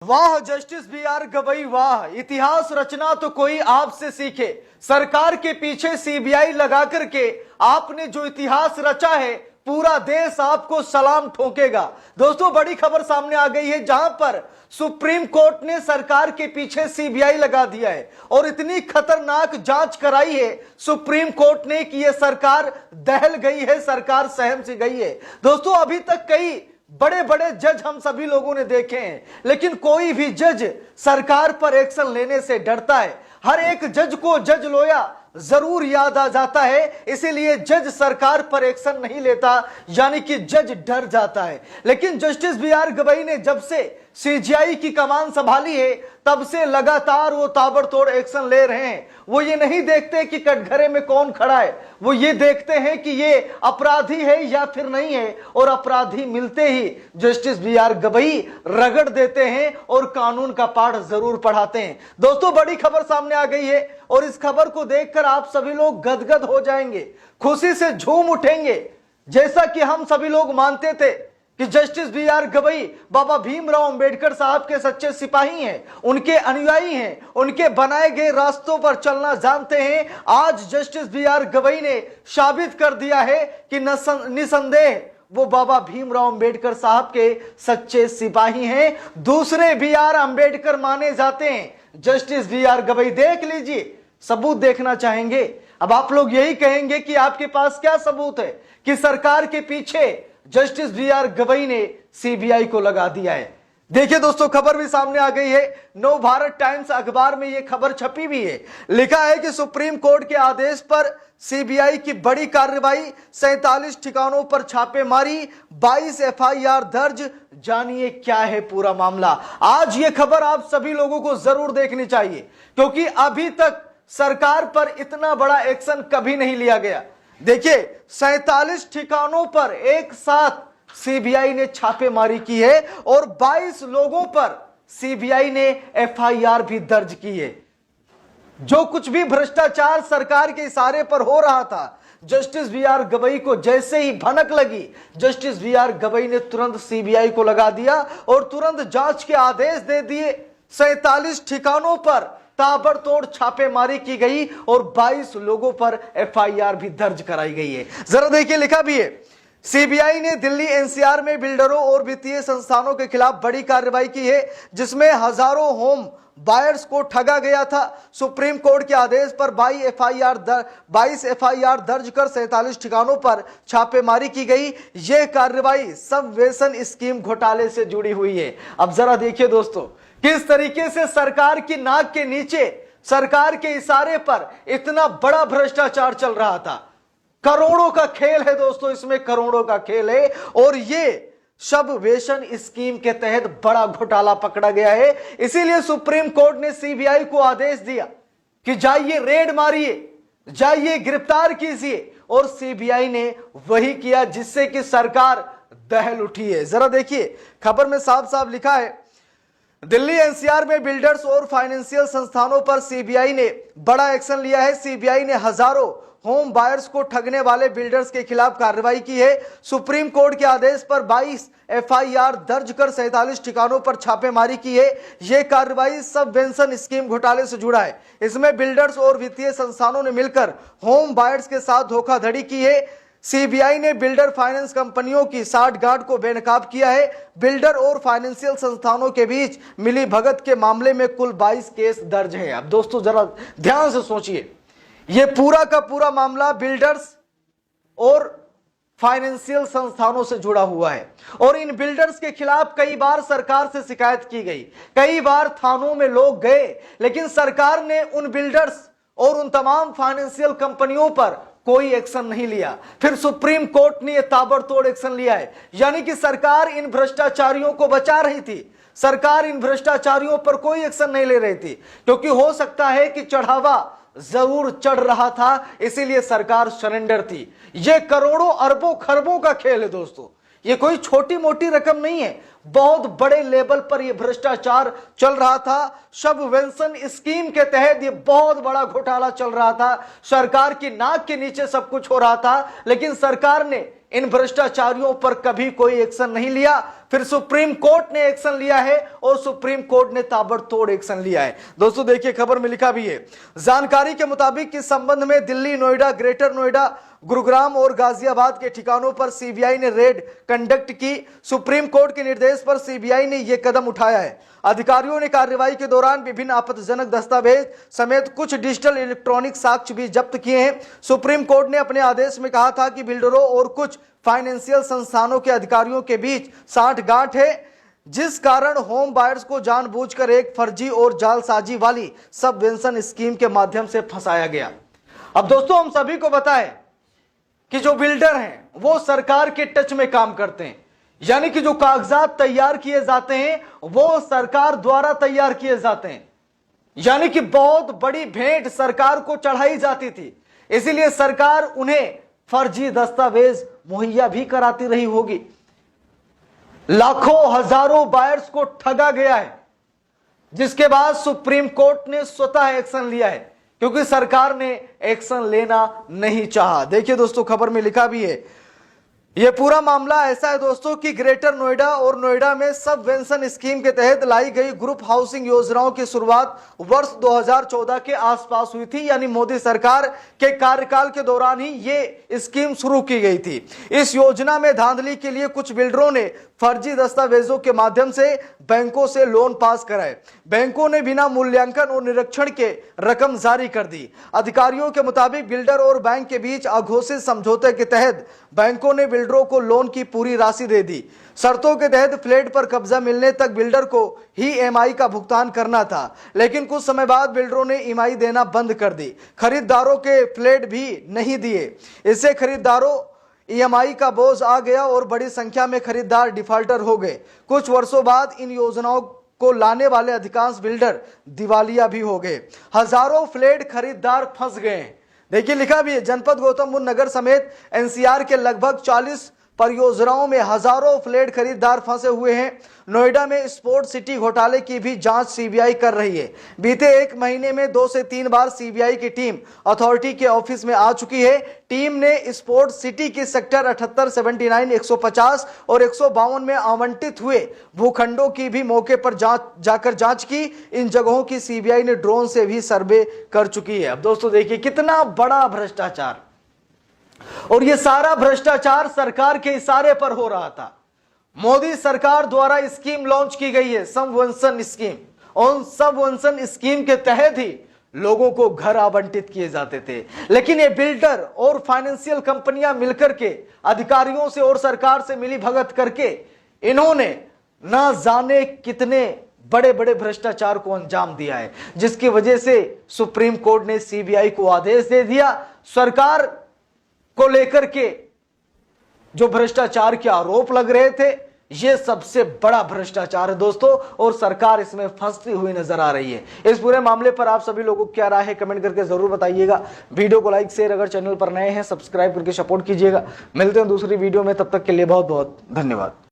वाह justice B are Gavai वाह, इतिहास रचना तो कोई आपसे सीखे। सरकार के पीछे सीबीआई लगा करके आपने जो इतिहास रचा है, पूरा देश आपको सलाम ठोकेगा। दोस्तों बड़ी खबर सामने आ गई है, जहां पर सुप्रीम कोर्ट ने सरकार के पीछे सीबीआई लगा दिया है और इतनी खतरनाक जांच कराई है सुप्रीम कोर्ट ने कि यह सरकार दहल गई है, सरकार सहम सी गई है। दोस्तों अभी तक कई बड़े बड़े जज हम सभी लोगों ने देखे हैं, लेकिन कोई भी जज सरकार पर एक्शन लेने से डरता है। हर एक जज को जज लोया जरूर याद आ जाता है, इसीलिए जज सरकार पर एक्शन नहीं लेता, यानी कि जज डर जाता है। लेकिन जस्टिस बी आर गवई ने जब से सीजीआई की कमान संभाली है, तब से लगातार वो ताबड़तोड़ एक्शन ले रहे हैं। वो ये नहीं देखते कि कटघरे में कौन खड़ा है, वो ये देखते हैं कि ये अपराधी है या फिर नहीं है, और अपराधी मिलते ही जस्टिस बी आर गवई रगड़ देते हैं और कानून का पाठ जरूर पढ़ाते हैं। दोस्तों बड़ी खबर सामने आ गई है और इस खबर को देखकर आप सभी लोग गदगद हो जाएंगे, खुशी से झूम उठेंगे। जैसा कि हम सभी लोग मानते थे कि जस्टिस बी आर गवई बाबा भीमराव अंबेडकर साहब के सच्चे सिपाही हैं, उनके अनुयायी हैं, उनके बनाए गए रास्तों पर चलना जानते हैं। आज जस्टिस बी आर गवई ने साबित कर दिया है कि निसंदेह वो बाबा भीमराव अंबेडकर साहब के सच्चे सिपाही हैं, दूसरे बी आर अंबेडकर माने जाते हैं। जस्टिस बी आर गवई देख लीजिए, सबूत देखना चाहेंगे। अब आप लोग यही कहेंगे कि आपके पास क्या सबूत है कि सरकार के पीछे जस्टिस बी आर गवई ने सीबीआई को लगा दिया है। देखिए दोस्तों खबर भी सामने आ गई है, नव भारत टाइम्स अखबार में यह खबर छपी भी है। लिखा है कि सुप्रीम कोर्ट के आदेश पर सीबीआई की बड़ी कार्रवाई, 47 ठिकानों पर छापेमारी, 22 एफआईआर दर्ज। जानिए क्या है पूरा मामला। आज ये खबर आप सभी लोगों को जरूर देखनी चाहिए, क्योंकि अभी तक सरकार पर इतना बड़ा एक्शन कभी नहीं लिया गया। देखिए 47 ठिकानों पर एक साथ सीबीआई ने छापेमारी की है और 22 लोगों पर सीबीआई ने एफआईआर भी दर्ज की है। जो कुछ भी भ्रष्टाचार सरकार के इशारे पर हो रहा था, जस्टिस बी आर गवई को जैसे ही भनक लगी, जस्टिस बी आर गवई ने तुरंत सीबीआई को लगा दिया और तुरंत जांच के आदेश दे दिए। 47 ठिकानों पर ताबड़तोड़ छापेमारी की गई और 22 लोगों पर एफआईआर भी दर्ज कराई गई है। जरा देखिए लिखा भी है, सीबीआई ने दिल्ली एनसीआर में बिल्डरों और वित्तीय संस्थानों के खिलाफ बड़ी कार्रवाई की है, जिसमें हजारों होम बायर्स को ठगा गया था। सुप्रीम कोर्ट के आदेश पर 22 एफआईआर दर्ज कर 47 ठिकानों पर छापेमारी की गई। यह कार्रवाई सब वेतन स्कीम घोटाले से जुड़ी हुई है। अब जरा देखिए दोस्तों, किस तरीके से सरकार की नाक के नीचे, सरकार के इशारे पर इतना बड़ा भ्रष्टाचार चल रहा था। करोड़ों का खेल है दोस्तों, इसमें करोड़ों का खेल है और ये सब वेतन स्कीम के तहत बड़ा घोटाला पकड़ा गया है। इसीलिए सुप्रीम कोर्ट ने सीबीआई को आदेश दिया कि जाइए रेड मारिए, जाइए गिरफ्तार कीजिए, और सीबीआई ने वही किया, जिससे कि सरकार दहल उठी है। जरा देखिए खबर में साफ साफ लिखा है, दिल्ली एनसीआर में बिल्डर्स और फाइनेंशियल संस्थानों पर सीबीआई ने बड़ा एक्शन लिया है। सीबीआई ने हजारों होम बायर्स को ठगने वाले बिल्डर्स के खिलाफ कार्रवाई की है। सुप्रीम कोर्ट के आदेश पर 22 एफआईआर दर्ज कर 47 ठिकानों पर छापेमारी की है। यह कार्रवाई सब वेतन स्कीम घोटाले से जुड़ा है। इसमें बिल्डर्स और वित्तीय संस्थानों ने मिलकर होम बायर्स के साथ धोखाधड़ी की है। सीबीआई ने बिल्डर फाइनेंस कंपनियों की साठगांठ को बेनकाब किया है। बिल्डर और फाइनेंशियल संस्थानों के बीच मिली भगत के मामले में कुल 22 केस दर्ज हैं। अब दोस्तों जरा ध्यान से सोचिए, यह पूरा का पूरा मामला बिल्डर्स और फाइनेंशियल संस्थानों से जुड़ा हुआ है और इन बिल्डर्स के खिलाफ कई बार सरकार से शिकायत की गई, कई बार थानों में लोग गए, लेकिन सरकार ने उन बिल्डर्स और उन तमाम फाइनेंशियल कंपनियों पर कोई एक्शन नहीं लिया। फिर सुप्रीम कोर्ट ने यह ताबड़तोड़ एक्शन लिया है, यानी कि सरकार इन भ्रष्टाचारियों को बचा रही थी। सरकार इन भ्रष्टाचारियों पर कोई एक्शन नहीं ले रही थी, क्योंकि हो सकता है कि चढ़ावा जरूर चढ़ रहा था, इसीलिए सरकार सरेंडर थी। यह करोड़ों अरबों खरबों का खेल है दोस्तों, ये कोई छोटी मोटी रकम नहीं है। बहुत बड़े लेवल पर यह भ्रष्टाचार चल रहा था। सब वेतन स्कीम के तहत यह बहुत बड़ा घोटाला चल रहा था। सरकार की नाक के नीचे सब कुछ हो रहा था, लेकिन सरकार ने इन भ्रष्टाचारियों पर कभी कोई एक्शन नहीं लिया। फिर सुप्रीम कोर्ट ने एक्शन लिया है और सुप्रीम कोर्ट ने ताबड़तोड़ एक्शन लिया है। दोस्तों देखिए खबर में लिखा भी है, जानकारी के मुताबिक इस संबंध में दिल्ली, नोएडा, ग्रेटर नोएडा, गुरुग्राम और गाजियाबाद के ठिकानों पर सीबीआई ने रेड कंडक्ट की। सुप्रीम कोर्ट के निर्देश पर सीबीआई ने यह कदम उठाया है। अधिकारियों ने कार्रवाई के दौरान विभिन्न आपत्तिजनक दस्तावेज समेत कुछ डिजिटल इलेक्ट्रॉनिक साक्ष्य भी जब्त किए हैं। सुप्रीम कोर्ट ने अपने आदेश में कहा था कि बिल्डरों और कुछ फाइनेंशियल संस्थानों के अधिकारियों के बीच साठगांठ है, जिस कारण होम बायर्स को जानबूझकर एक फर्जी और जालसाजी वाली सबवेंशन स्कीम के माध्यम से फंसाया गया। अब दोस्तों हम सभी को बताएं कि जो बिल्डर हैं वो सरकार के टच में काम करते हैं, यानी कि जो कागजात तैयार किए जाते हैं वो सरकार द्वारा तैयार किए जाते हैं, यानी कि बहुत बड़ी भेंट सरकार को चढ़ाई जाती थी, इसीलिए सरकार उन्हें फर्जी दस्तावेज मुहैया भी कराती रही होगी। लाखों हजारों बायर्स को ठगा गया है, जिसके बाद सुप्रीम कोर्ट ने स्वतः एक्शन लिया है, क्योंकि सरकार ने एक्शन लेना नहीं चाहा। देखिए दोस्तों खबर में लिखा भी है, यह पूरा मामला ऐसा है दोस्तों कि ग्रेटर नोएडा और नोएडा में सबवेंशन स्कीम के तहत लाई गई ग्रुप हाउसिंग योजनाओं की शुरुआत वर्ष 2014 के आसपास हुई थी, यानी मोदी सरकार के कार्यकाल के दौरान ही ये स्कीम शुरू की गई थी। इस योजना में धांधली के लिए कुछ बिल्डरों ने फर्जी दस्तावेजों के माध्यम से बैंकों से लोन पास कराए। बैंकों ने बिना मूल्यांकन और निरीक्षण के रकम जारी कर दी। अधिकारियों के मुताबिक बिल्डर और बैंक के बीच अघोषित समझौते के तहत बैंकों ने बिल्डरों को लोन की पूरी राशि दे दी। शर्तों के तहत फ्लैट पर कब्जा मिलने तक बिल्डर को ही ईएमआई का भुगतान करना था, लेकिन कुछ समय बाद बिल्डरों ने ईएमआई देना बंद कर दी। खरीदारों के फ्लैट भी नहीं दिए। इससे खरीदारों ईएमआई का बोझ आ गया और बड़ी संख्या में खरीदार डिफॉल्टर हो गए। कुछ वर्षों बाद इन योजनाओं को लाने वाले अधिकांश बिल्डर दिवालिया भी हो गए। हजारों फ्लैट खरीदार फंस गए। देखिए लिखा भी है, जनपद गौतम बुद्ध नगर समेत एनसीआर के लगभग 40 परियोजनाओं में हजारों फ्लैट खरीदार फंसे हुए हैं। नोएडा में स्पोर्ट सिटी घोटाले की भी जांच सीबीआई कर रही है। बीते एक महीने में 2 से 3 बार सीबीआई की टीम अथॉरिटी के ऑफिस में आ चुकी है। टीम ने स्पोर्ट सिटी के सेक्टर 78, 79, 150 और 152 में आवंटित हुए भूखंडों की भी मौके पर जाकर जांच की। इन जगहों की सीबीआई ने ड्रोन से भी सर्वे कर चुकी है। अब दोस्तों देखिए कितना बड़ा भ्रष्टाचार, और ये सारा भ्रष्टाचार सरकार के इशारे पर हो रहा था। मोदी सरकार द्वारा स्कीम लॉन्च की गई है, सबवेंशन स्कीम, और सबवेंशन स्कीम के तहत ही लोगों को घर आवंटित किए जाते थे। लेकिन ये बिल्डर और फाइनेंशियल कंपनियां मिलकर के अधिकारियों से और सरकार से मिली भगत करके इन्होंने ना जाने कितने बड़े बड़े भ्रष्टाचार को अंजाम दिया है, जिसकी वजह से सुप्रीम कोर्ट ने सीबीआई को आदेश दे दिया। सरकार को लेकर के जो भ्रष्टाचार के आरोप लग रहे थे, यह सबसे बड़ा भ्रष्टाचार है दोस्तों, और सरकार इसमें फंसती हुई नजर आ रही है। इस पूरे मामले पर आप सभी लोगों को क्या राय है कमेंट करके जरूर बताइएगा। वीडियो को लाइक शेयर, अगर चैनल पर नए हैं सब्सक्राइब करके सपोर्ट कीजिएगा। मिलते हैं दूसरी वीडियो में, तब तक के लिए बहुत बहुत धन्यवाद।